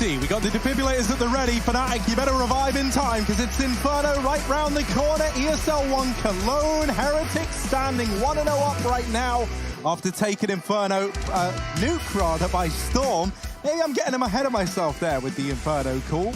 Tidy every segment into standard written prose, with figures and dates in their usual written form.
see. We got the defibrillators at the ready. Fnatic, you better revive in time because it's Inferno right round the corner. ESL 1 Cologne. Heretics standing 1-0 up right now after taking Inferno, nuke rather, by storm. Maybe I'm getting him ahead of myself there with the Inferno call.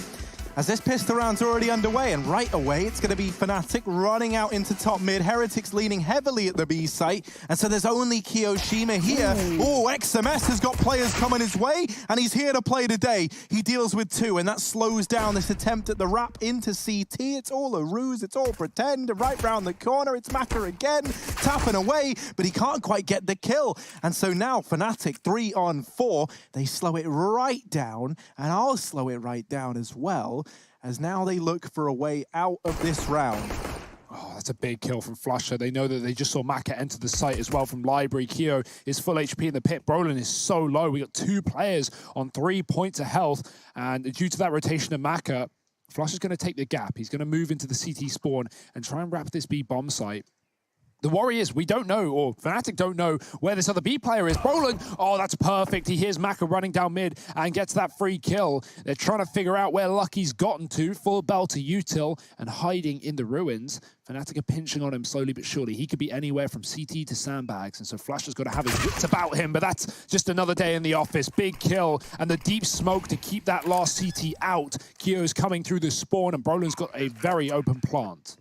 As this pistol round's already underway, and right away it's going to be Fnatic running out into top mid. Heretics leaning heavily at the B site, and so there's only Kiyoshima here. Oh, XMS has got players coming his way, and he's here to play today. He deals with 2, and that slows down this attempt at the wrap into CT. It's all a ruse, it's all pretend. Right round the corner, it's Maka again, tapping away, but he can't quite get the kill. And so now Fnatic, 3 on 4, they slow it right down, and I'll slow it right down as well, as now they look for a way out of this round. Oh, that's a big kill from Flusher. They know that they just saw Maka enter the site as well from Library. Kyo is full HP in the pit. Brolin is so low. We got 2 players on 3 points of health. And due to that rotation of Maka, Flusher's going to take the gap. He's going to move into the CT spawn and try and wrap this B bomb site. The worry is we don't know, or Fnatic don't know, where this other B player is. Brolin, oh, that's perfect. He hears Maka running down mid and gets that free kill. They're trying to figure out where Lucky's gotten to. Full bell to Util and hiding in the ruins. Fnatic are pinching on him slowly but surely. He could be anywhere from CT to sandbags, and so Flash has got to have his wits about him, but that's just another day in the office. Big kill, and the deep smoke to keep that last CT out. Kyo's coming through the spawn, and Brolin's got a very open plant.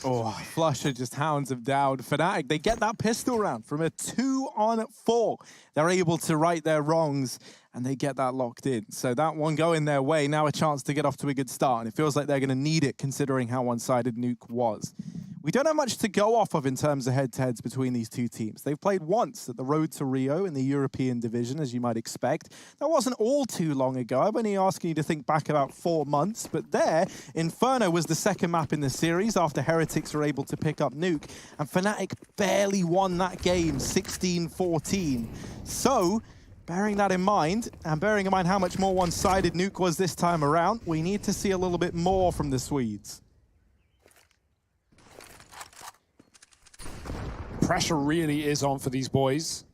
Oh, Flusher just hounds him down. Fnatic, they get that pistol round from a 2 on 4. They're able to right their wrongs, and they get that locked in. So that one going their way, now a chance to get off to a good start, and it feels like they're going to need it considering how one-sided Nuke was. We don't have much to go off of in terms of head-to-heads between these two teams. They've played once at the Road to Rio in the European division, as you might expect. That wasn't all too long ago. I'm only asking you to think back about 4 months, but there, Inferno was the second map in the series after Heretics were able to pick up Nuke, and Fnatic barely won that game, 16-14. So, bearing that in mind, and bearing in mind how much more one-sided Nuke was this time around, we need to see a little bit more from the Swedes. Pressure really is on for these boys.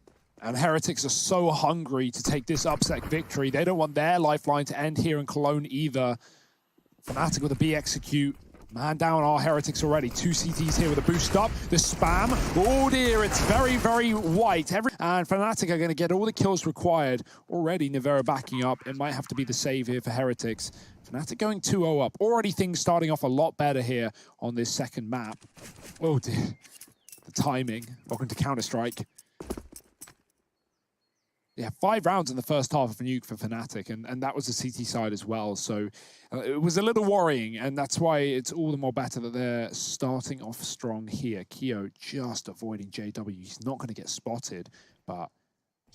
And Heretics are so hungry to take this upset victory. They don't want their lifeline to end here in Cologne either. Fnatic with a B execute. Man down our Heretics already. 2 CTs here with a boost up. The spam. Oh dear, it's very, very white. And Fnatic are going to get all the kills required. Already Nivera backing up. It might have to be the save here for Heretics. Fnatic going 2-0 up. Already things starting off a lot better here on this second map. Oh dear. The timing. Welcome to Counter-Strike. Yeah, 5 rounds in the first half of a Nuke for Fnatic, and that was the CT side as well. So it was a little worrying, and that's why it's all the more better that they're starting off strong here. Kyo just avoiding JW. He's not going to get spotted, but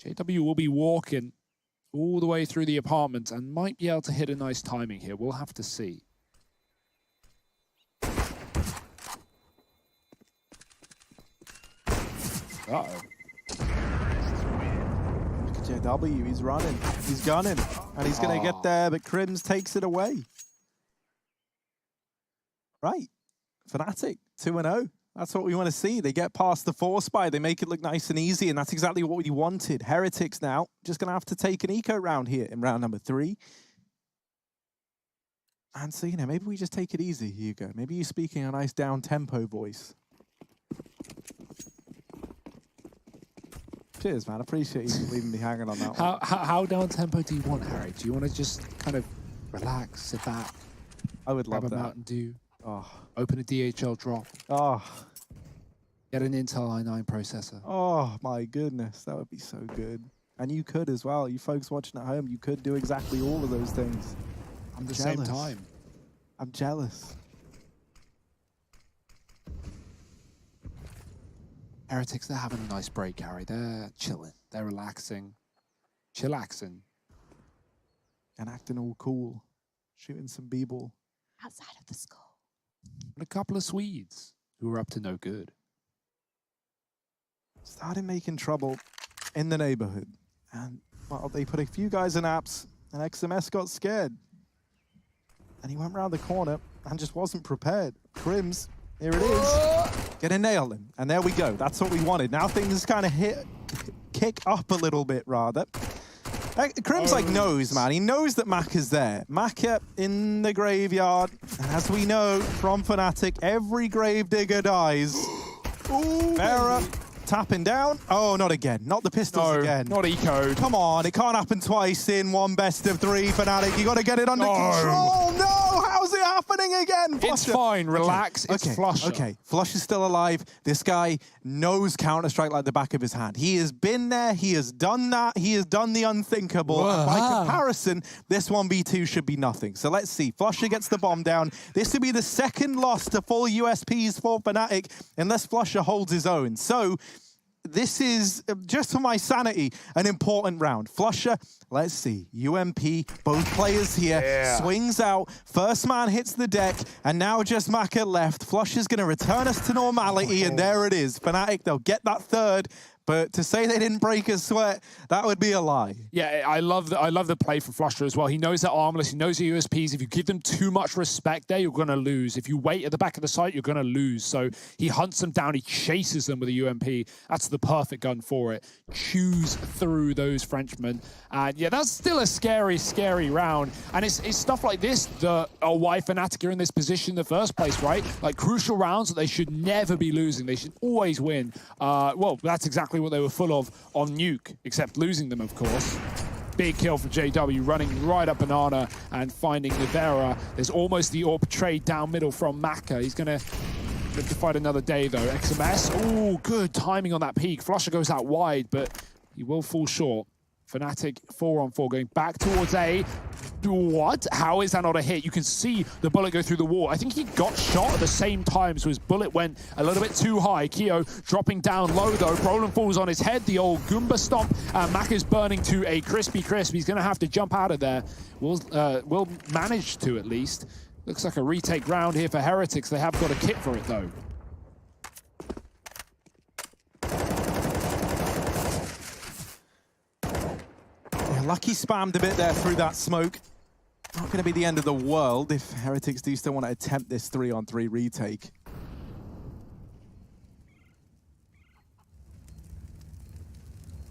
JW will be walking all the way through the apartment and might be able to hit a nice timing here. We'll have to see. Uh-oh. Look at JW, he's running, he's gunning, and he's going to get there, but Crims takes it away. Right, Fnatic, 2-0. That's what we want to see. They get past the 4 spy, they make it look nice and easy, and that's exactly what we wanted. Heretics now, just going to have to take an eco round here in round number 3. And so, you know, maybe we just take it easy, Hugo. Maybe you're speaking a nice down-tempo voice. Cheers, man. I appreciate you leaving me hanging on that one. How down tempo do you want, Harry? Do you want to just kind of relax, sit back? I would love that. Grab a Mountain Dew. Oh. Open a DHL drop. Oh. Get an Intel i9 processor. Oh my goodness, that would be so good. And you could as well. You folks watching at home, you could do exactly all of those things. I'm At the jealous. same time. I'm jealous. Heretics, they're having a nice break, Harry. They're chilling. They're relaxing. Chillaxing. And acting all cool. Shooting some b-ball. Outside of the school. And a couple of Swedes who are up to no good. Started making trouble in the neighborhood. And, well, they put a few guys in apps, and XMS got scared. And he went around the corner and just wasn't prepared. Crims, here it is. Gonna nail him. And there we go. That's what we wanted. Now things kind of kick up a little bit, rather. Crim's like knows, man. He knows that Maka's there. Maka in the graveyard. As we know from Fnatic, every gravedigger dies. Ooh, Vera tapping down. Oh, not again. Not the pistols again. Not eco. Come on, it can't happen twice in one best of three, Fnatic. You got to get it under control. No, how's it happening again? Flusher. It's fine. Relax. It's Flusher. Okay, Flusher's still alive. This guy knows Counter-Strike like the back of his hand. He has been there. He has done that. He has done the unthinkable. And by comparison, this 1v2 should be nothing. So let's see. Flusher gets the bomb down. This will be the second loss to full USPs for Fnatic unless Flusher holds his own. So this is, just for my sanity, an important round. Flusher, let's see. UMP, both players here, swings out. First man hits the deck, and now just Maka left. Flusher's going to return us to normality, and there it is. Fnatic, they'll get that third. But to say they didn't break a sweat, that would be a lie. Yeah, I love the play from Flusher as well. He knows they're armless. He knows the USPs. If you give them too much respect there, you're going to lose. If you wait at the back of the site, you're going to lose. So he hunts them down. He chases them with a UMP. That's the perfect gun for it. Chews through those Frenchmen. And yeah, that's still a scary, scary round. And it's stuff like this that are why Fnatic are in this position in the first place, right? Like crucial rounds that they should never be losing. They should always win. Well, that's exactly what they were full of on Nuke, except losing them, of course. Big kill for JW, running right up Banana and finding Nivera. There's almost the AWP trade down middle from Maka. He's going to live to fight another day, though. XMS, oh, good timing on that peak. Flusher goes out wide, but he will fall short. Fnatic 4-on-4 going back towards A. What? How is that not a hit? You can see the bullet go through the wall. I think he got shot at the same time, so his bullet went a little bit too high. Keo dropping down low, though. Brolin falls on his head, the old Goomba stomp. Mac is burning to a crispy crisp. He's going to have to jump out of there. We'll manage to, at least. Looks like a retake round here for Heretics. They have got a kit for it, though. Lucky spammed a bit there through that smoke. Not going to be the end of the world if Heretics do still want to attempt this 3-on-3 retake.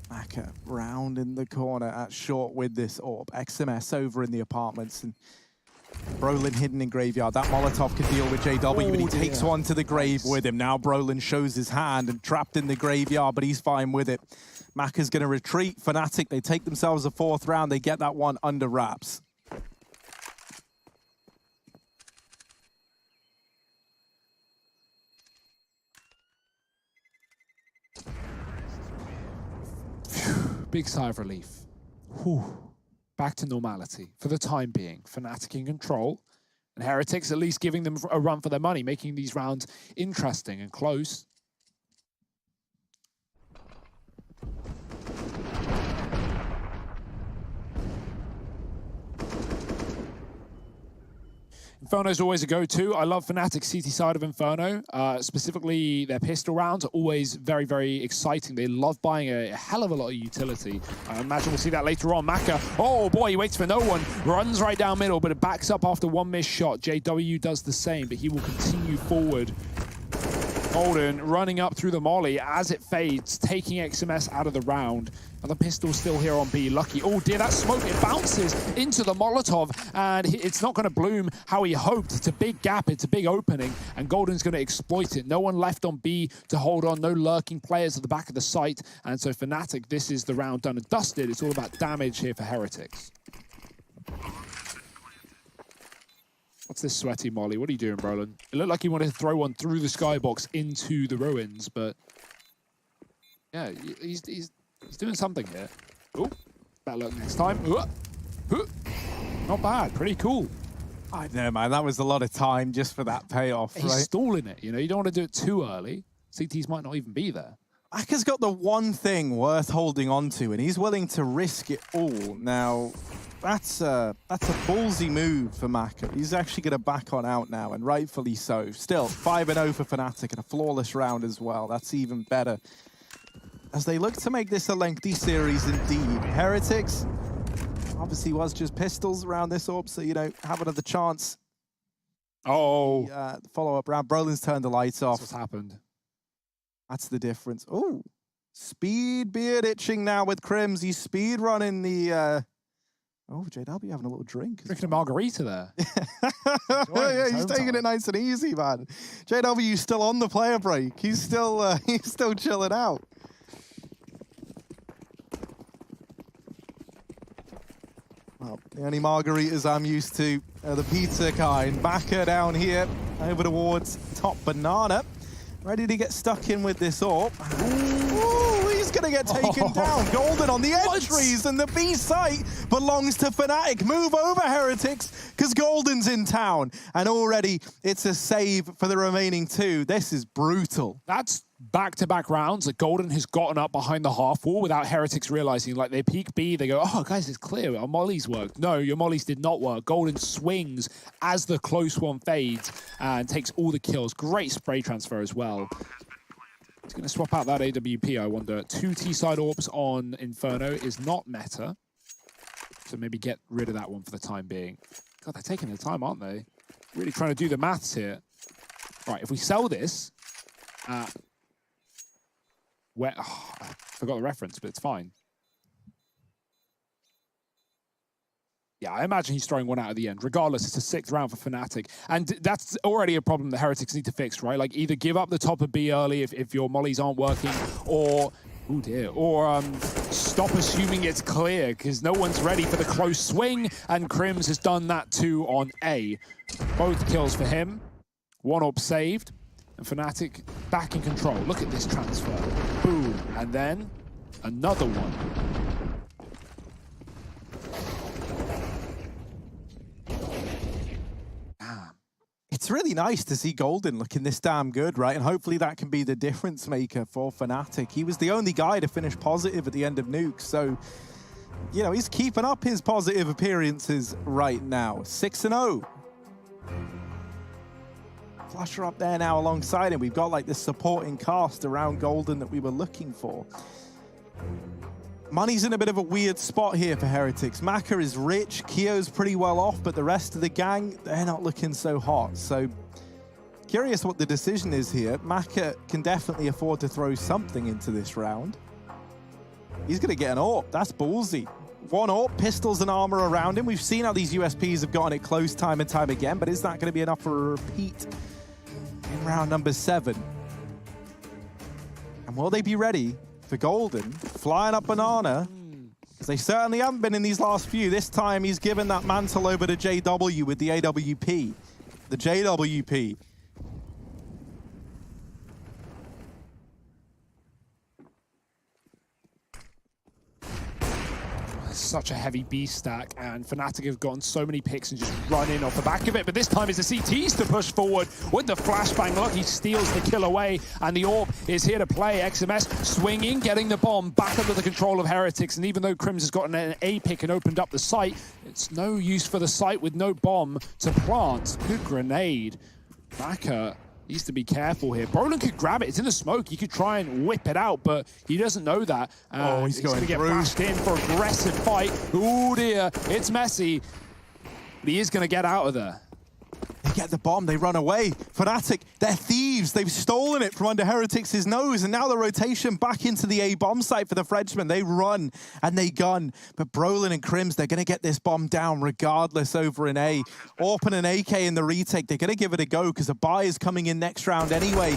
Maka round in the corner at short with this AWP. XMS over in the apartments, and Brolin hidden in graveyard. That Molotov could deal with JW, but he takes one to the grave with him. Now Brolin shows his hand and trapped in the graveyard, but he's fine with it. Maka's going to retreat. Fnatic, they take themselves a fourth round. They get that one under wraps. Big sigh of relief. Whew. Back to normality for the time being. Fnatic in control, and Heretics at least giving them a run for their money, making these rounds interesting and close. Inferno's always a go-to. I love Fnatic's CT side of Inferno. Specifically, their pistol rounds are always very, very exciting. They love buying a hell of a lot of utility. I imagine we'll see that later on. Maka, oh boy, he waits for no one. Runs right down middle, but it backs up after one missed shot. JW does the same, but he will continue forward. Golden running up through the molly as it fades, taking XMS out of the round. And the pistol still here on B. Lucky. Oh dear, that smoke, it bounces into the Molotov, and it's not going to bloom how he hoped. It's a big gap, it's a big opening, and Golden's going to exploit it. No one left on B to hold on, no lurking players at the back of the site. And so Fnatic, this is the round done and dusted. It's all about damage here for Heretics. What's this sweaty molly? What are you doing, Brolin? It looked like he wanted to throw one through the skybox into the ruins, but yeah, he's doing something here. Oh, better luck next time. Not bad, pretty cool. I know, man. That was a lot of time just for that payoff, He's right? stalling it, you know. You don't want to do it too early. CTs might not even be there. Maka's got the one thing worth holding on to, and he's willing to risk it all. Now, that's a ballsy move for Maka. He's actually going to back on out now, and rightfully so. Still, 5-0 for Fnatic and a flawless round as well. That's even better. As they look to make this a lengthy series indeed. Heretics obviously was just pistols around this AWP, so, you know, have another chance. Oh. Follow-up round. Brolin's turned the lights off. That's what's happened. That's the difference. Oh, Speed beard itching now with Crims. He's speed running the... Oh, JW having a little drink. Drinking a margarita there. Yeah, he's taking it nice and easy, man. JW's still on the player break. He's still chilling out. Well, the only margaritas I'm used to are the pizza kind. Backer down here, over towards top banana. Ready to get stuck in with this AWP. Ooh, he's gonna get taken down. Golden on the entries, and the B site belongs to Fnatic. Move over, Heretics, because Golden's in town. And already it's a save for the remaining two. This is brutal. That's back-to-back rounds that Golden has gotten up behind the half wall without Heretics realizing. Like, they peek B, they go, oh, guys, it's clear, our mollies worked. No, your mollies did not work. Golden swings as the close one fades and takes all the kills. Great spray transfer as well. He's going to swap out that AWP, I wonder. 2 T-side AWPs on Inferno is not meta. So maybe get rid of that one for the time being. God, they're taking their time, aren't they? Really trying to do the maths here. Right, if we sell this... Where, oh, I forgot the reference, but it's fine. Yeah, I imagine he's throwing one out at the end. Regardless, it's a 6th round for Fnatic. And that's already a problem that Heretics need to fix, right? Like, either give up the top of B early if your mollies aren't working, or, oh dear, or stop assuming it's clear, because no one's ready for the close swing, and Crims has done that too on A. Both kills for him. 1 AWP saved. And Fnatic back in control. Look at this transfer. Boom. And then another one. Damn. It's really nice to see Golden looking this damn good, right? And hopefully that can be the difference maker for Fnatic. He was the only guy to finish positive at the end of Nuke. So, you know, he's keeping up his positive appearances right now. 6-0. Flusher up there now alongside him. We've got like this supporting cast around Golden that we were looking for. Money's in a bit of a weird spot here for Heretics. Maka is rich, Kio's pretty well off, but the rest of the gang, they're not looking so hot. So curious what the decision is here. Maka can definitely afford to throw something into this round. He's gonna get an AWP, that's ballsy. 1 AWP, pistols and armor around him. We've seen how these USPs have gotten it close time and time again, but is that gonna be enough for a repeat in round number 7? And will they be ready for Golden flying up banana? Because they certainly haven't been in these last few. This time he's given that mantle over to JW with the AWP. The JWP. Such a heavy B stack, and Fnatic have gotten so many picks and just run in off the back of it. But this time it's the CTs to push forward with the flashbang. Lucky steals the kill away, and the AWP is here to play. XMS swinging, getting the bomb back under the control of Heretics. And even though Crims has gotten an A pick and opened up the site, it's no use for the site with no bomb to plant. Good grenade. Maka needs to be careful here. Brolin could grab it. It's in the smoke. He could try and whip it out, but he doesn't know that. Oh, he's going to get through. flashed in for aggressive fight. Oh dear, it's messy. But he is going to get out of there. They get the bomb, they run away. Fnatic, they're thieves. They've stolen it from under Heretics' nose, and now the rotation back into the A bomb site for the Frenchmen. They run and they gun, but Brolin and Crims, they're going to get this bomb down regardless over in A. AWP and an AK in the retake, they're going to give it a go because a buy is coming in next round anyway.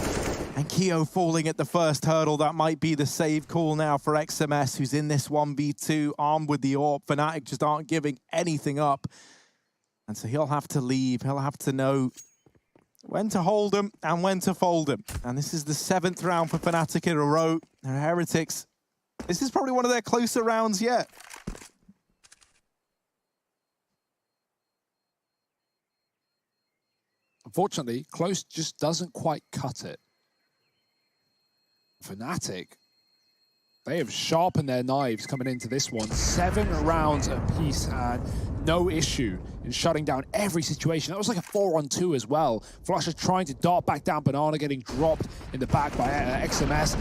And Keo falling at the first hurdle. That might be the save call now for XMS, who's in this 1v2 armed with the AWP. Fnatic just aren't giving anything up. And so he'll have to leave. He'll have to know when to hold them and when to fold them. And this is the 7th round for Fnatic in a row. And Heretics, this is probably one of their closer rounds yet. Unfortunately, close just doesn't quite cut it. Fnatic, they have sharpened their knives coming into this one. 7 rounds apiece and no issue in shutting down every situation. That was like a 4-on-2 as well. Flusher trying to dart back down Banana, getting dropped in the back by XMS.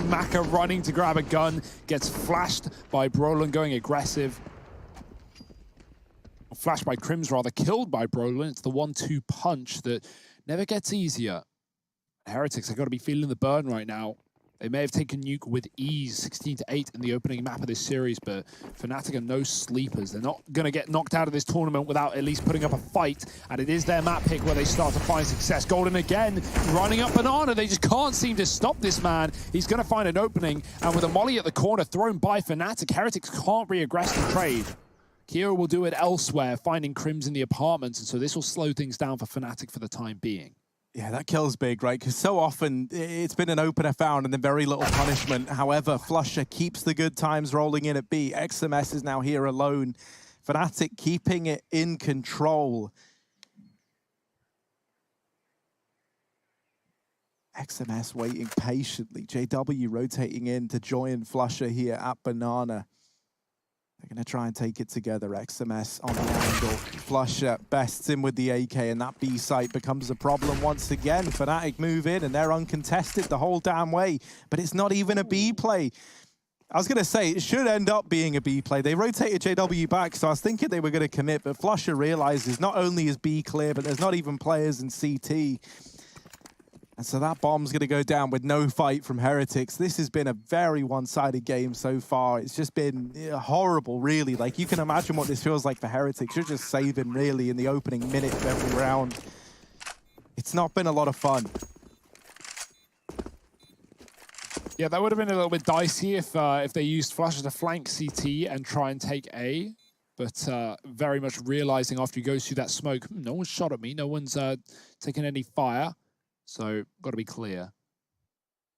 Maka running to grab a gun, gets flashed by Brolin going aggressive. Flashed by Crims rather, killed by Brolin. It's the 1-2 punch that never gets easier. Heretics have got to be feeling the burn right now. They may have taken Nuke with ease, 16-8 in the opening map of this series, but Fnatic are no sleepers. They're not going to get knocked out of this tournament without at least putting up a fight, and it is their map pick where they start to find success. Golden again, running up Banana. They just can't seem to stop this man. He's going to find an opening, and with a molly at the corner thrown by Fnatic, Heretics can't re-aggress the trade. Keo will do it elsewhere, finding Crims in the apartments, and so this will slow things down for Fnatic for the time being. Yeah, that kill's big, right? Because so often it's been an opener found and then very little punishment. However, Flusher keeps the good times rolling in at B. XMS is now here alone. Fnatic keeping it in control. XMS waiting patiently. JW rotating in to join Flusher here at Banana. They're going to try and take it together. XMS on the angle. Flusher bests in with the AK, and that B site becomes a problem once again. Fnatic move in, and they're uncontested the whole damn way. But it's not even a B play. I was going to say, it should end up being a B play. They rotated JW back, so I was thinking they were going to commit. But Flusher realizes not only is B clear, but there's not even players in CT. And so that bomb's going to go down with no fight from Heretics. This has been a very one-sided game so far. It's just been horrible, really. Like, you can imagine what this feels like for Heretics. You're just saving, really, in the opening minute of every round. It's not been a lot of fun. Yeah, that would have been a little bit dicey if they used Flusher to flank CT and try and take A. But very much realizing after he goes through that smoke, no one's shot at me, no one's taken any fire. So, got to be clear.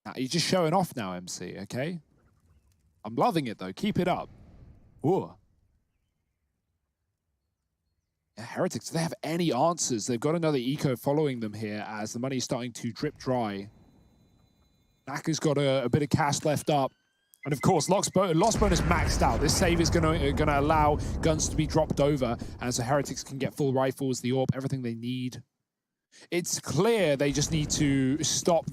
Now, you're just showing off now, MC, okay? I'm loving it, though. Keep it up. Ooh. Yeah, Heretics, do they have any answers? They've got another eco following them here as the money's starting to drip dry. Naka's got a bit of cash left up. And, of course, loss bonus maxed out. This save is going to allow guns to be dropped over. And so Heretics can get full rifles, the AWP, everything they need. It's clear they just need to stop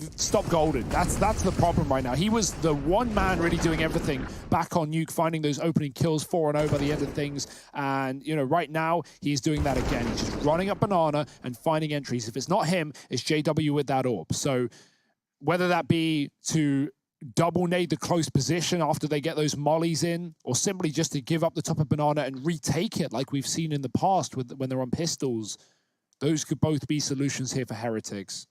Golden. That's the problem right now. He was the one man really doing everything back on Nuke, finding those opening kills 4-0 by the end of things. And, you know, right now, he's doing that again. He's just running up Banana and finding entries. If it's not him, it's JW with that AWP. So whether that be to double nade the close position after they get those mollies in, or simply just to give up the top of Banana and retake it like we've seen in the past when they're on pistols, those could both be solutions here for Heretics.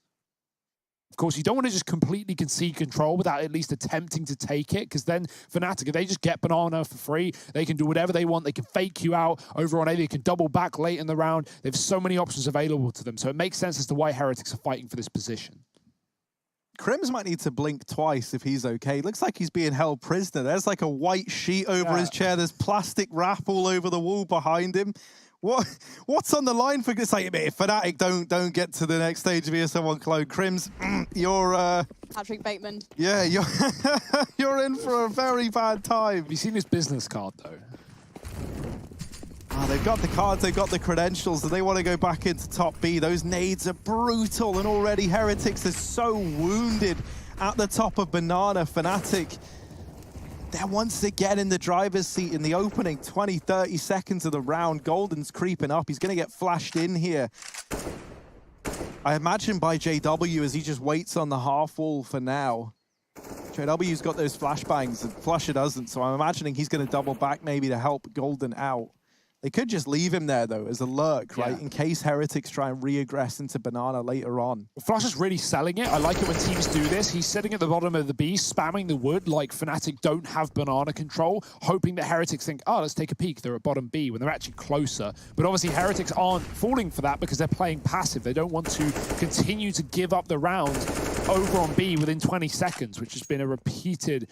Of course, you don't want to just completely concede control without at least attempting to take it, because then Fnatic, if they just get Banana for free, they can do whatever they want. They can fake you out over on A. They can double back late in the round. They have so many options available to them. So it makes sense as to why Heretics are fighting for this position. Crims might need to blink twice if he's okay. Looks like he's being held prisoner. There's like a white sheet over his chair. There's plastic wrap all over the wall behind him. What's on the line for this? Like, if Fnatic don't get to the next stage of ESL 1 Cologne, Crims, you're Patrick Bateman. Yeah, you're in for a very bad time. Have you seen his business card though? Oh, they've got the cards, they've got the credentials, and they want to go back into top B. Those nades are brutal, and already Heretics is so wounded at the top of Banana. Fnatic, they're once again in the driver's seat in the opening 20, 30 seconds of the round. Golden's creeping up. He's going to get flashed in here. I imagine by JW as he just waits on the half wall for now. JW's got those flashbangs and Flusher doesn't, so I'm imagining he's going to double back maybe to help Golden out. They could just leave him there, though, as a lurk, right? In case Heretics try and re-aggress into Banana later on. Flush is really selling it. I like it when teams do this. He's sitting at the bottom of the B, spamming the wood like Fnatic don't have Banana control, hoping that Heretics think, oh, let's take a peek. They're at bottom B when they're actually closer. But obviously, Heretics aren't falling for that because they're playing passive. They don't want to continue to give up the round over on B within 20 seconds, which has been a repeated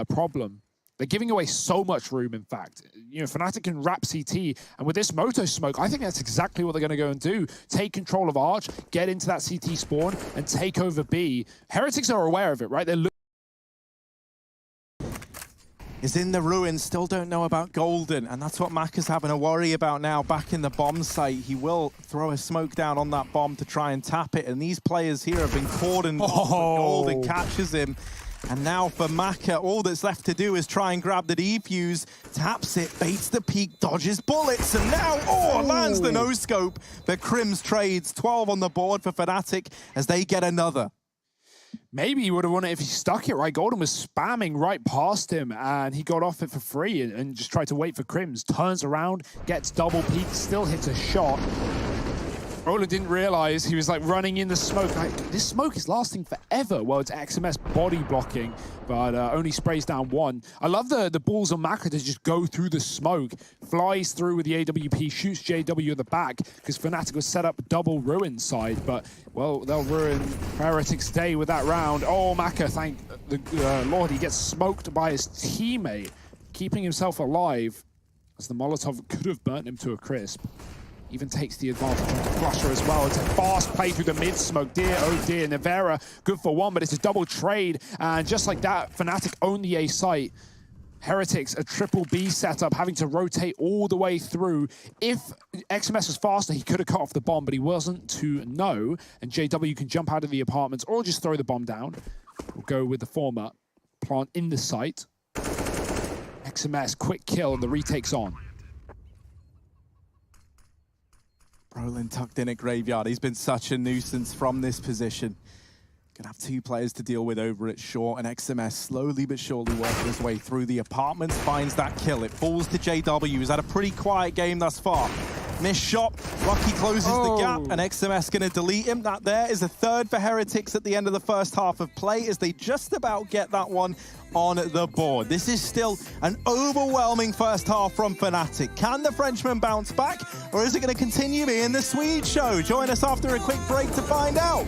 problem. They're giving away so much room, in fact. You know, Fnatic can wrap CT, and with this Moto smoke, I think that's exactly what they're going to go and do. Take control of Arch, get into that CT spawn, and take over B. Heretics are aware of it, right? They're is in the ruins, still don't know about Golden, and that's what Mac is having a worry about now back in the bomb site. He will throw a smoke down on that bomb to try and tap it, and these players here have been cordoned off. Golden catches him. And now for Maka, all that's left to do is try and grab the defuse, taps it, baits the peak, dodges bullets, and now, lands the no-scope. But Crims trades 12 on the board for Fnatic as they get another. Maybe he would have won it if he stuck it right. Golden was spamming right past him, and he got off it for free and just tried to wait for Crims. Turns around, gets double peak, still hits a shot. Roland didn't realize he was like running in the smoke. Like, this smoke is lasting forever. Well, it's XMS body blocking, but only sprays down one. I love the balls on Maka to just go through the smoke, flies through with the AWP, shoots JW at the back, because Fnatic was set up double ruin side, but, well, they'll ruin Heretics' day with that round. Oh, Maka, thank the Lord, he gets smoked by his teammate, keeping himself alive, as the Molotov could have burnt him to a crisp. Even takes the advantage on Flusher as well. It's a fast play through the mid-smoke. Dear, oh dear, Nevera, good for one, but it's a double trade. And just like that, Fnatic own the A site. Heretics, a triple B setup, having to rotate all the way through. If XMS was faster, he could have cut off the bomb, but he wasn't to know. And JW can jump out of the apartments or just throw the bomb down. We'll go with the former. Plant in the site. XMS, quick kill, and the retake's on. Roland tucked in at Graveyard. He's been such a nuisance from this position. Gonna have two players to deal with over at short, and XMS slowly but surely working his way through the apartments, finds that kill. It falls to JW, who's had a pretty quiet game thus far. Missed shot, Rocky closes the gap, and XMS gonna delete him. That there is a third for Heretics at the end of the first half of play, as they just about get that one on the board. This is still an overwhelming first half from Fnatic. Can the Frenchman bounce back, or is it going to continue being the Swede show? Join us after a quick break to find out.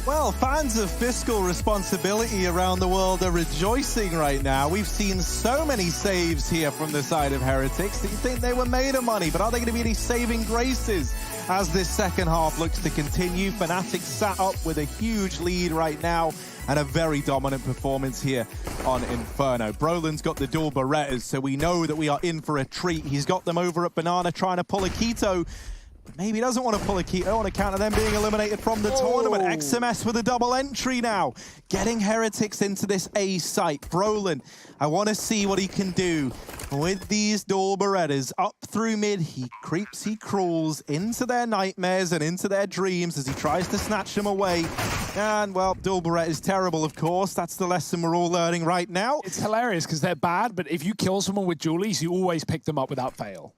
Well, fans of fiscal responsibility around the world are rejoicing right now. We've seen so many saves here from the side of Heretics that you think they were made of money, but are there going to be any saving graces as this second half looks to continue? Fnatic sat up with a huge lead right now and a very dominant performance here on Inferno. Brolin's got the dual Berettas, so we know that we are in for a treat. He's got them over at Banana trying to pull a Keto. Maybe he doesn't want to pull a Keto on account of them being eliminated from the tournament. XMS with a double entry now. Getting Heretics into this A site. Brolin, I want to see what he can do with these dual Berettas. Up through mid, he creeps, he crawls into their nightmares and into their dreams as he tries to snatch them away. And, well, dual Beretta is terrible, of course. That's the lesson we're all learning right now. It's hilarious because they're bad, but if you kill someone with dualies, you always pick them up without fail.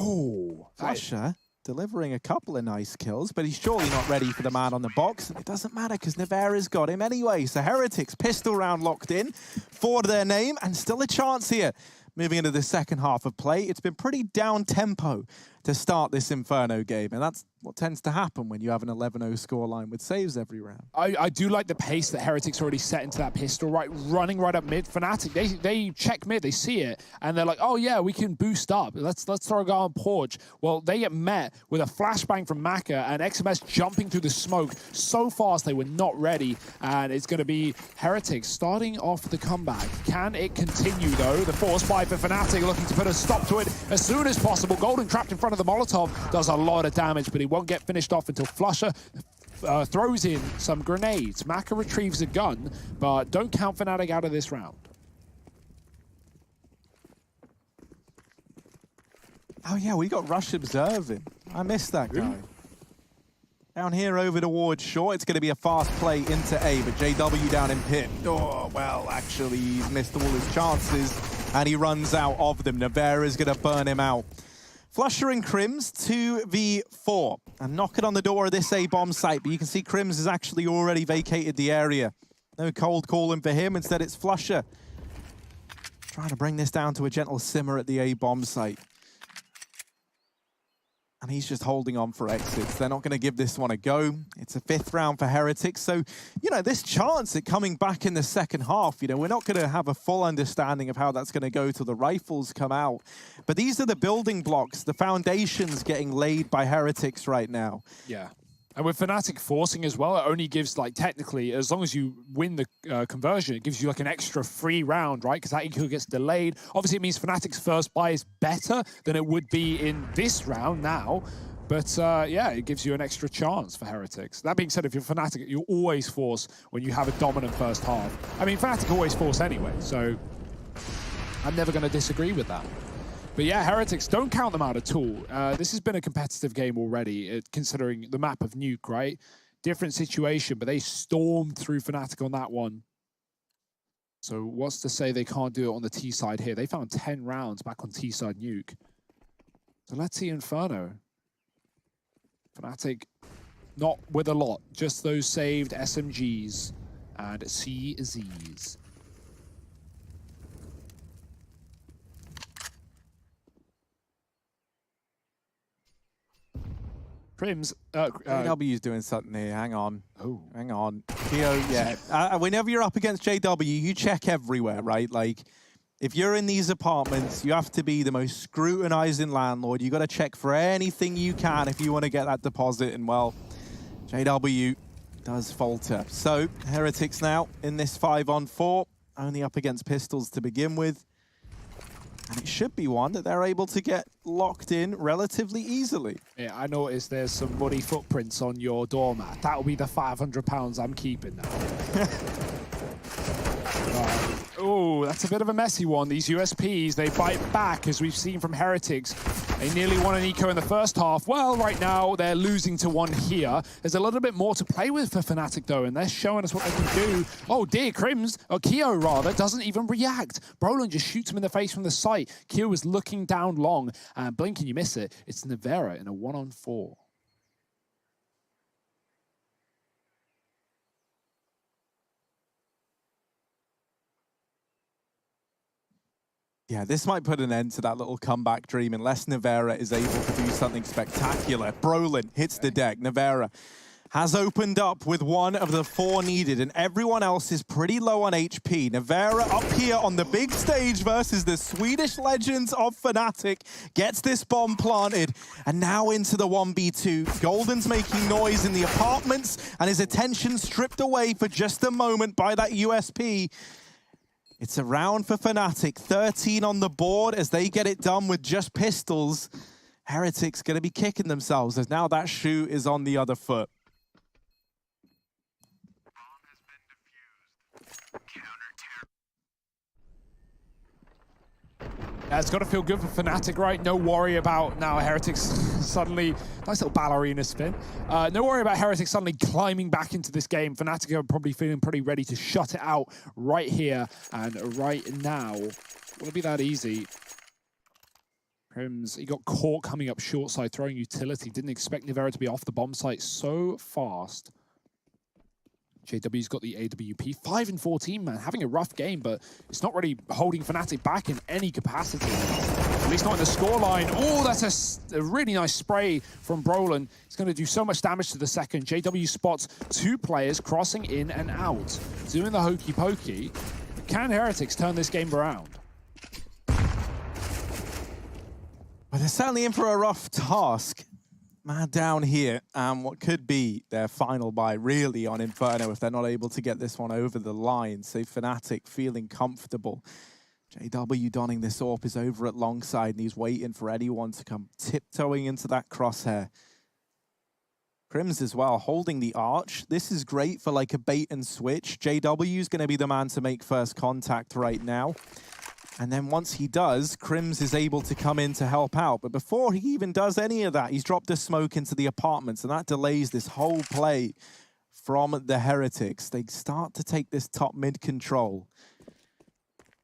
Oh, Flusher delivering a couple of nice kills, but he's surely not ready for the man on the box. And it doesn't matter because Nevera's got him anyway. So Heretics, pistol round locked in, forward their name, and still a chance here. Moving into the second half of play, it's been pretty down tempo to start this Inferno game, and that's what tends to happen when you have an 11-0 scoreline with saves every round. I do like the pace that Heretics already set into that pistol, right? Running right up mid. Fnatic, they check mid, they see it, and they're like, oh yeah, we can boost up. Let's throw a guy on Porch. Well, they get met with a flashbang from Maka and XMS jumping through the smoke so fast they were not ready, and it's going to be Heretics starting off the comeback. Can it continue though? The force fight for Fnatic looking to put a stop to it as soon as possible. Golden trapped in front of the Molotov does a lot of damage, but he won't get finished off until Flusher throws in some grenades. Maka retrieves a gun, but don't count Fnatic out of this round. Oh yeah, we got Rush observing. I missed that guy. Down here over towards short, it's going to be a fast play into A, but JW down in pit. Oh, well, actually, he's missed all his chances, and he runs out of them. Nevera's going to burn him out. Flusher and Crims 2v4, and knocking on the door of this A-bomb site, but you can see Crims has actually already vacated the area. No cold calling for him, instead it's Flusher. Trying to bring this down to a gentle simmer at the A-bomb site. And he's just holding on for exits. They're not going to give this one a go. It's a 5th round for Heretics. So, you know, this chance at coming back in the second half, you know, we're not going to have a full understanding of how that's going to go till the rifles come out. But these are the building blocks, the foundations getting laid by Heretics right now. Yeah. And with Fnatic forcing as well, it only gives, like, technically, as long as you win the conversion, it gives you, like, an extra free round, right? Because that EQ gets delayed. Obviously, it means Fnatic's first buy is better than it would be in this round now. But, yeah, it gives you an extra chance for Heretics. That being said, if you're Fnatic, you always force when you have a dominant first half. I mean, Fnatic always force anyway, so I'm never going to disagree with that. But yeah, Heretics, don't count them out at all. This has been a competitive game already, considering the map of Nuke, right? Different situation, but they stormed through Fnatic on that one. So what's to say they can't do it on the T side here? They found 10 rounds back on T side Nuke. So let's see Inferno. Fnatic, not with a lot, just those saved SMGs and CZs. Crims, JW's doing something here. Hang on. Oh. Hang on. Theo, yeah. Whenever you're up against JW, you check everywhere, right? Like, if you're in these apartments, you have to be the most scrutinizing landlord. You got to check for anything you can if you want to get that deposit. And, well, JW does falter. So, Heretics now in this 5-on-4, only up against pistols to begin with. And it should be one that they're able to get locked in relatively easily. Yeah, I noticed there's some muddy footprints on your doormat. That'll be the £500 I'm keeping now. Oh, that's a bit of a messy one. These USPs, they bite back, as we've seen from Heretics. They nearly won an eco in the first half. Well, right now, they're losing to one here. There's a little bit more to play with for Fnatic, though, and they're showing us what they can do. Oh, dear, Crims, or Keo, rather, doesn't even react. Brolin just shoots him in the face from the site. Keo was looking down long, and blink and you miss it. It's Nevera in a 1-on-4. Yeah, this might put an end to that little comeback dream unless Nivera is able to do something spectacular. Brolin hits the deck. Nivera has opened up with one of the 4 needed, and everyone else is pretty low on HP. Nivera up here on the big stage versus the Swedish legends of Fnatic, gets this bomb planted, and now into the 1v2. Golden's making noise in the apartments, and his attention stripped away for just a moment by that USP. It's a round for Fnatic, 13 on the board as they get it done with just pistols. Heretics going to be kicking themselves as now that shoe is on the other foot. Yeah, it's got to feel good for Fnatic, right? No worry about now Heretics suddenly, nice little ballerina spin. No worry about Heretics suddenly climbing back into this game. Fnatic are probably feeling pretty ready to shut it out right here and right now. Will it be that easy? Crims, he got caught coming up short side, throwing utility. Didn't expect Nivera to be off the bomb site so fast. JW's got the AWP. 5 and 14, man. Having a rough game, but it's not really holding Fnatic back in any capacity. At least not in the scoreline. Oh, that's a really nice spray from Brolin. It's going to do so much damage to the second. JW spots 2 players crossing in and out, doing the hokey pokey. Can Heretics turn this game around? Well, they're certainly in for a rough task. Man down here, and what could be their final buy really on Inferno if they're not able to get this one over the line. So Fnatic feeling comfortable. JW donning this AWP is over at long side, and he's waiting for anyone to come tiptoeing into that crosshair. Crims as well, holding the arch. This is great for like a bait and switch. JW's going to be the man to make first contact right now. And then once he does, Crims is able to come in to help out. But before he even does any of that, he's dropped a smoke into the apartments, and that delays this whole play from the Heretics. They start to take this top mid control.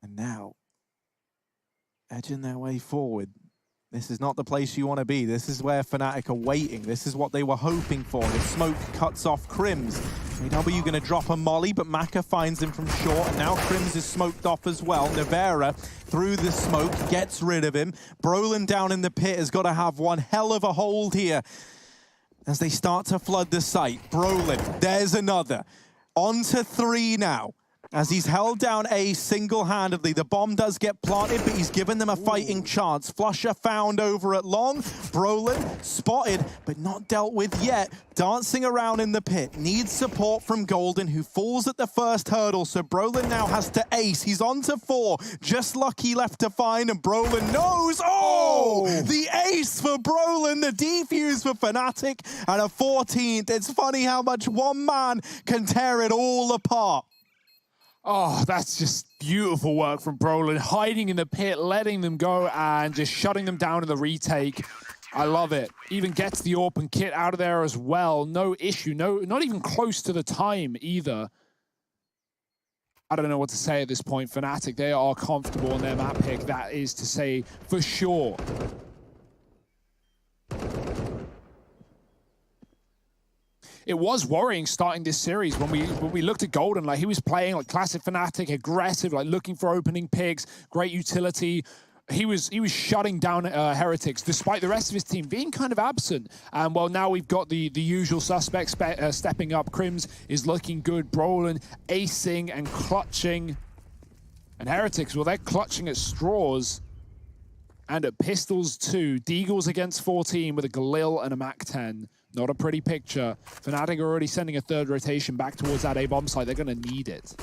And now, edging their way forward. This is not the place you want to be. This is where Fnatic are waiting. This is what they were hoping for. The smoke cuts off Crims. JW going to drop a molly, but Maka finds him from short. And now Crims is smoked off as well. Nivera, through the smoke, gets rid of him. Brolin down in the pit has got to have one hell of a hold here as they start to flood the site. Brolin, there's another. On to 3 now. As he's held down A single-handedly. The bomb does get planted, but he's given them a fighting chance. Flusher found over at long. Brolin spotted, but not dealt with yet. Dancing around in the pit. Needs support from Golden, who falls at the first hurdle. So Brolin now has to ace. He's on to 4. Just lucky left to find, and Brolin knows. Oh! The ace for Brolin. The defuse for Fnatic. And a 14th. It's funny how much one man can tear it all apart. Oh, that's just beautiful work from Brolin, hiding in the pit, letting them go, and just shutting them down in the retake. I love it. Even gets the AWP and kit out of there as well. No issue, not even close to the time either. I don't know what to say at this point. Fnatic, they are comfortable on their map pick. That is to say for sure. It was worrying starting this series when we looked at Golden. Like, he was playing like classic Fnatic, aggressive, like looking for opening picks, great utility. He was shutting down Heretics despite the rest of his team being kind of absent. And well, now we've got the usual suspects stepping up. Crims is looking good. Brolin acing and clutching. And Heretics, well, they're clutching at straws and at pistols too. Deagles against 14 with a Galil and a MAC-10. Not a pretty picture. Fnatic are already sending a 3rd rotation back towards that A-bomb site. They're going to need it.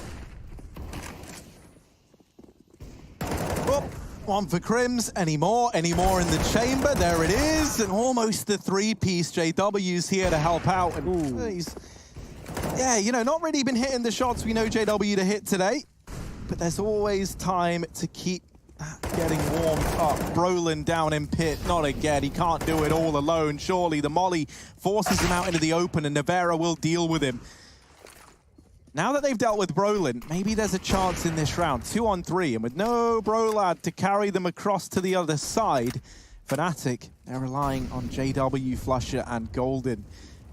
Oh, one for Crims. Any more in the chamber? There it is. And almost the 3-piece. JW's here to help out. And he's, yeah, you know, not really been hitting the shots we know JW to hit today. But there's always time to keep getting warmed up. Brolin down in pit, not again. He can't do it all alone. Surely the molly forces him out into the open, and Nivera will deal with him. Now that they've dealt with Brolin, maybe there's a chance in this round. 2 on 3, and with no Brolad to carry them across to the other side, Fnatic, they're relying on JW, Flusher, and Golden.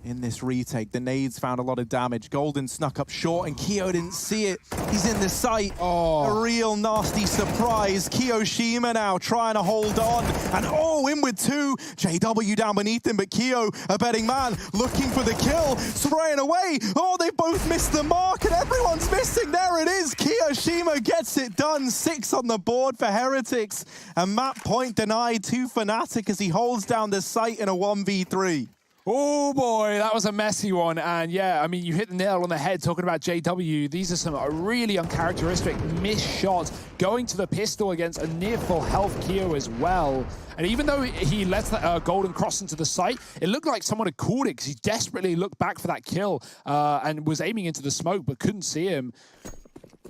in this retake. The nades found a lot of damage. Golden snuck up short and Kyo didn't see it. He's in the sight. Oh. A real nasty surprise. Kiyoshima now trying to hold on. And in with two. JW down beneath him, but Kyo, a betting man, looking for the kill. Spraying away. Oh, they both missed the mark and everyone's missing. There it is. Kiyoshima gets it done. 6 on the board for Heretics. And map point denied to Fnatic as he holds down the site in a 1v3. Oh boy, that was a messy one. And yeah, I mean, you hit the nail on the head talking about JW. These are some really uncharacteristic missed shots going to the pistol against a near full health Kyo as well. And even though he lets that Golden cross into the site, it looked like someone had called it because he desperately looked back for that kill and was aiming into the smoke but couldn't see him.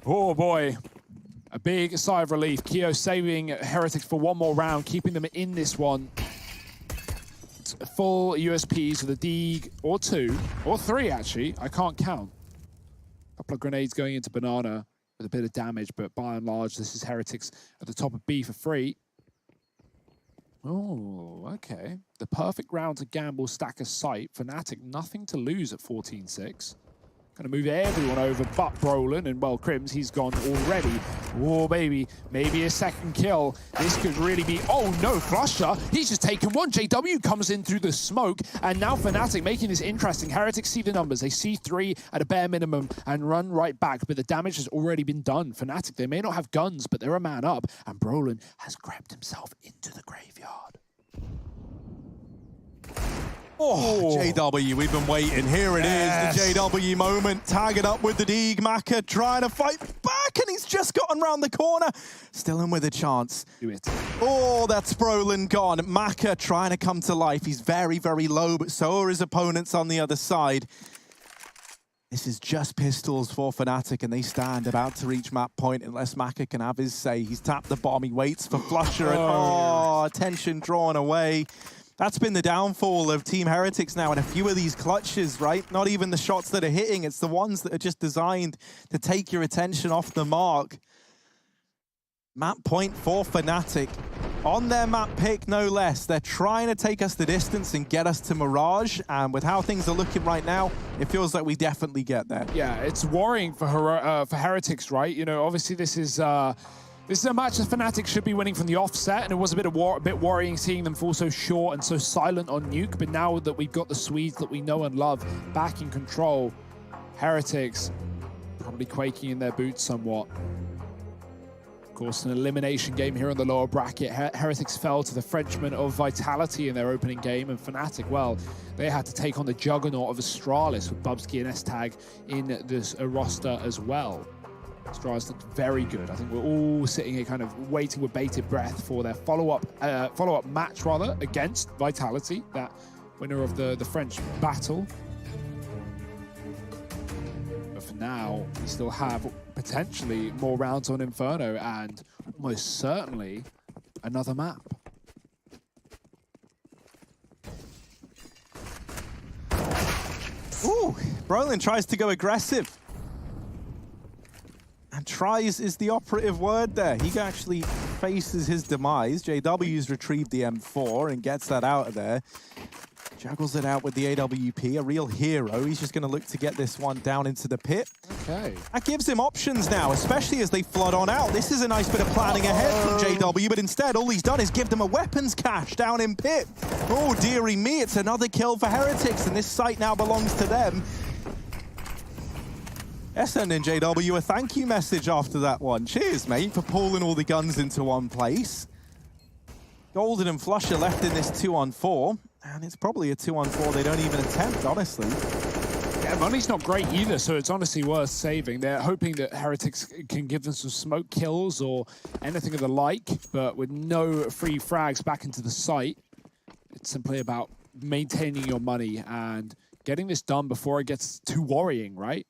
Oh boy. A big sigh of relief. Kyo saving Heretics for one more round, keeping them in this one. Full USPs with a dig, or 2, or 3 actually. I can't count. A couple of grenades going into Banana with a bit of damage, but by and large, this is Heretics at the top of B for free. Oh, okay. The perfect round to gamble, stack a sight. Fnatic, nothing to lose at 14-6. Gonna move everyone over but Brolin, and well, Crims, he's gone already. Oh, baby, maybe a second kill. This could really be, oh no, Flusher, he's just taken one. JW comes in through the smoke, and now Fnatic making this interesting. Heretics see the numbers. They see 3 at a bare minimum and run right back, but the damage has already been done. Fnatic, they may not have guns, but they're a man up, and Brolin has crept himself into the graveyard. Oh, JW, we've been waiting. Here it is, the JW moment. Tag it up with the Deeg. Maka trying to fight back, and he's just gotten around the corner. Still in with a chance. Do it. Oh, that's Brolin gone. Maka trying to come to life. He's very, very low, but so are his opponents on the other side. This is just pistols for Fnatic, and they stand about to reach map point unless Maka can have his say. He's tapped the bomb. He waits for Flusher, and attention drawn away. That's been the downfall of Team Heretics now in a few of these clutches, right? Not even the shots that are hitting, it's the ones that are just designed to take your attention off the mark. Map point for Fnatic. On their map pick, no less. They're trying to take us the distance and get us to Mirage, and with how things are looking right now, it feels like we definitely get there. Yeah, it's worrying for Heretics, right? You know, obviously this is a match that Fnatic should be winning from the offset, and it was a bit worrying seeing them fall so short and so silent on Nuke, but now that we've got the Swedes that we know and love back in control, Heretics probably quaking in their boots somewhat. Of course, an elimination game here in the lower bracket. Heretics fell to the Frenchmen of Vitality in their opening game, and Fnatic, well, they had to take on the juggernaut of Astralis with Bubsky and S-Tag in this roster as well. Astralis looked very good. I think we're all sitting here kind of waiting with bated breath for their follow-up match, rather, against Vitality, that winner of the French battle. But for now, we still have potentially more rounds on Inferno and almost certainly another map. Ooh, Brolin tries to go aggressive. And tries is the operative word there. He actually faces his demise. JW's retrieved the M4 and gets that out of there. Juggles it out with the AWP, a real hero. He's just going to look to get this one down into the pit. Okay. That gives him options now, especially as they flood on out. This is a nice bit of planning ahead from JW, but instead all he's done is give them a weapons cache down in pit. Oh, dearie me, it's another kill for Heretics, and this site now belongs to them. Sending JW a thank you message after that one. Cheers, mate, for pulling all the guns into one place. Golden and Flusher left in this 2-on-4, and it's probably a 2-on-4 they don't even attempt, honestly. Yeah, money's not great either, so it's honestly worth saving. They're hoping that Heretics can give them some smoke kills or anything of the like, but with no free frags back into the site, it's simply about maintaining your money and getting this done before it gets too worrying, right?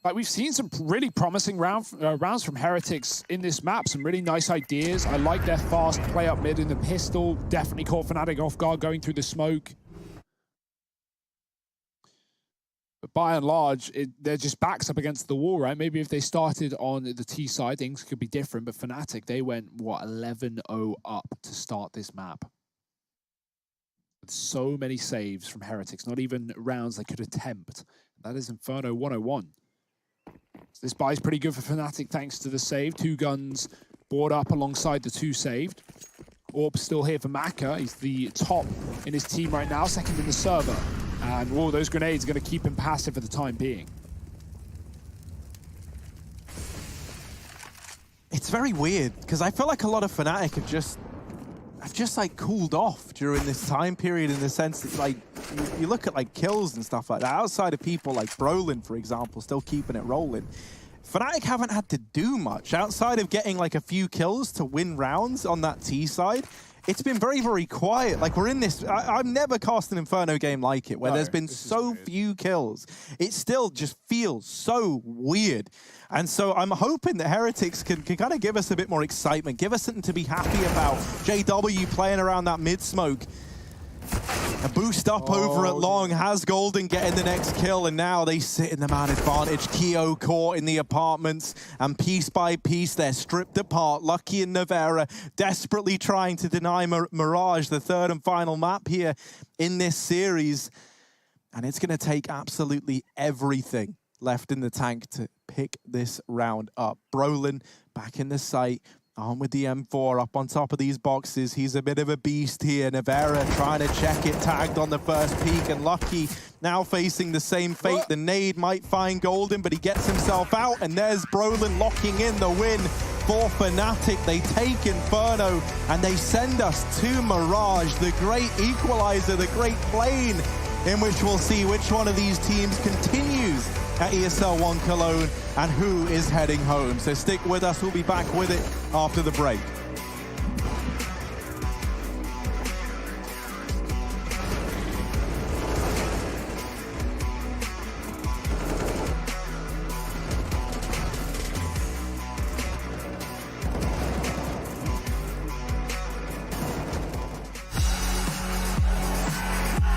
Like, we've seen some really promising rounds from Heretics in this map. Some really nice ideas. I like their fast play up mid in the pistol. Definitely caught Fnatic off guard going through the smoke. But by and large, they're just backs up against the wall, right? Maybe if they started on the T side, things could be different. But Fnatic, they went, what, 11-0 up to start this map. With so many saves from Heretics, not even rounds they could attempt. That is Inferno 101. So this buy is pretty good for Fnatic thanks to the save. 2 guns brought up alongside the 2 saved. Orb still here for Maka. He's the top in his team right now, second in the server. And all those grenades are going to keep him passive for the time being. It's very weird, because I feel like a lot of Fnatic have just like cooled off during this time period, in the sense that like you look at like kills and stuff like that, outside of people like Brolin, for example, still keeping it rolling. Fnatic haven't had to do much outside of getting like a few kills to win rounds on that T side. It's been very, very quiet. Like, we're in this... I've never cast an Inferno game like it, where there's been so few kills. It still just feels so weird. And so I'm hoping that Heretics can kind of give us a bit more excitement, give us something to be happy about. JW playing around that mid-smoke. A boost up over at long, has Golden getting the next kill, and now they sit in the man advantage. Keo caught in the apartments, and piece by piece they're stripped apart. Lucky and Nevera desperately trying to deny Mirage the third and final map here in this series. And it's going to take absolutely everything left in the tank to pick this round up. Brolin back in the site. On with the M4 up on top of these boxes. He's a bit of a beast here. Nevera trying to check it, tagged on the first peek, and Lucky now facing the same fate. The nade might find Golden, but he gets himself out, and there's Brolin locking in the win for Fnatic. They take Inferno, and they send us to Mirage, the great equalizer, the great plane in which we'll see which one of these teams continues at ESL 1 Cologne and who is heading home. So stick with us, we'll be back with it after the break.